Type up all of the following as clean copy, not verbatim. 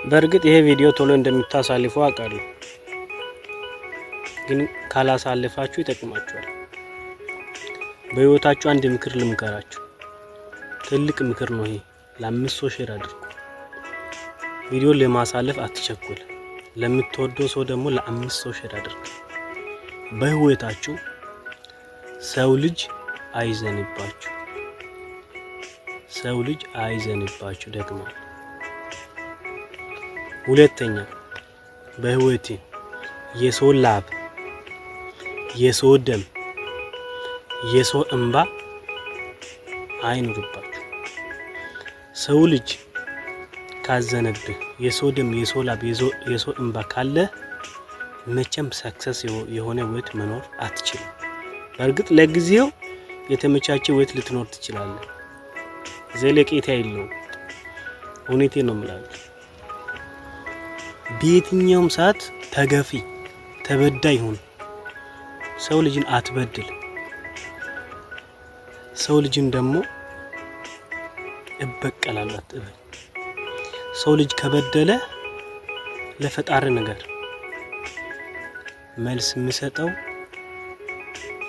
በእርግጥ ይሄ ቪዲዮ ቶሎ እንደምታሳልፉ አውቃለሁ፣ ግን ካላሳልፋችሁ ይጠቅማችኋል። በህይወታችሁ አንድ ምክር ልምከራችሁ። ትልቅ ምክር ነው ይሄ። ለአምስት ሰው ሼር አድርጉ። ቪዲዮ ለማሳለፍ አትቸኩል። ለምትወደው ሰው ደግሞ ለአምስት ሰው ሼር አድርጉ። በህይወታችሁ ሰው ልጅ አይዘንባችሁ። ሰው ልጅ አይዘንባችሁ ደግሞ ሁለተኛ በህይወቴ የሰው ላብ፣ የሰው ደም፣ የሰው እንባ አይኑርባችሁ። ሰው ልጅ ካዘነብህ የሰው ደም፣ የሰው ላብ፣ የሰው እንባ ካለ መቼም ሰክሰስ የሆነ ህይወት መኖር አትችልም። በእርግጥ ለጊዜው የተመቻቸ ህይወት ልትኖር ትችላለህ፣ ዘለቄታ የለውም። እውነቴን ነው የምላችሁ። በየትኛውም ሰዓት ተገፊ ተበዳይ ሁን። ሰው ልጅን አትበድል። ሰው ልጅን ደግሞ እበቀላለሁ አትበል። ሰው ልጅ ከበደለ ለፈጣሪ ነገር መልስ የሚሰጠው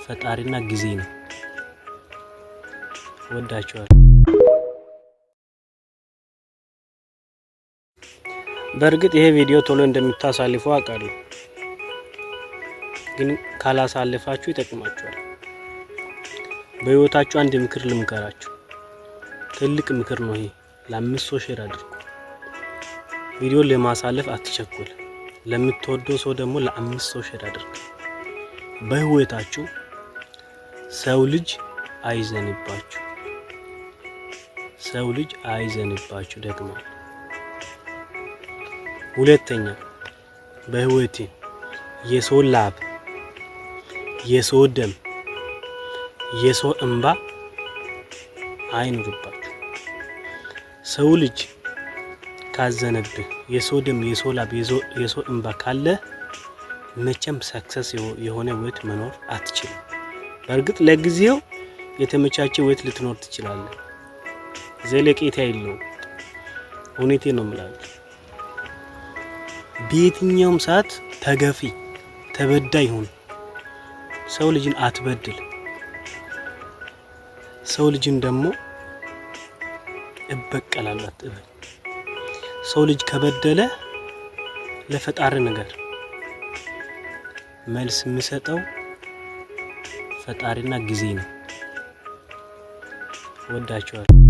ፈጣሪና ጊዜ ነው። ወዳችኋል። በእርግጥ ይሄ ቪዲዮ ቶሎ እንደምታሳልፉ አውቃለሁ፣ ግን ካላሳልፋችሁ ይጠቅማችኋል። በህይወታችሁ አንድ ምክር ልምከራችሁ። ትልቅ ምክር ነው ይሄ። ለአምስት ሰው ሼር አድርጉ። ቪዲዮ ለማሳለፍ አትቸኩል። ለምትወደው ሰው ደግሞ ለአምስት ሰው ሼር አድርጉ። በህይወታችሁ ሰው ልጅ አይዘንባችሁ። ሰው ልጅ አይዘንባችሁ ደግሞ ሁለተኛ በህይወቴ የሰው ላብ፣ የሰው ደም፣ የሰው እንባ አይኑርባችሁ። ሰው ልጅ ካዘነብህ የሰው ደም፣ የሰው ላብ፣ የሰው እንባ ካለ መቼም ሰክሰስ የሆነ ህይወት መኖር አትችልም። በእርግጥ ለጊዜው የተመቻቸ ህይወት ልትኖር ትችላለህ፣ ዘለቄታ የለውም። እውነቴን ነው የምላችሁ። በየትኛውም ሰዓት ተገፊ ተበዳይ ሁን። ሰው ልጅን አትበድል። ሰው ልጅን ደግሞ እበቀላለሁ አትበል። ሰው ልጅ ከበደለ ለፈጣሪ ነገር መልስ የሚሰጠው ፈጣሪና ጊዜ ነው። ወዳችኋል።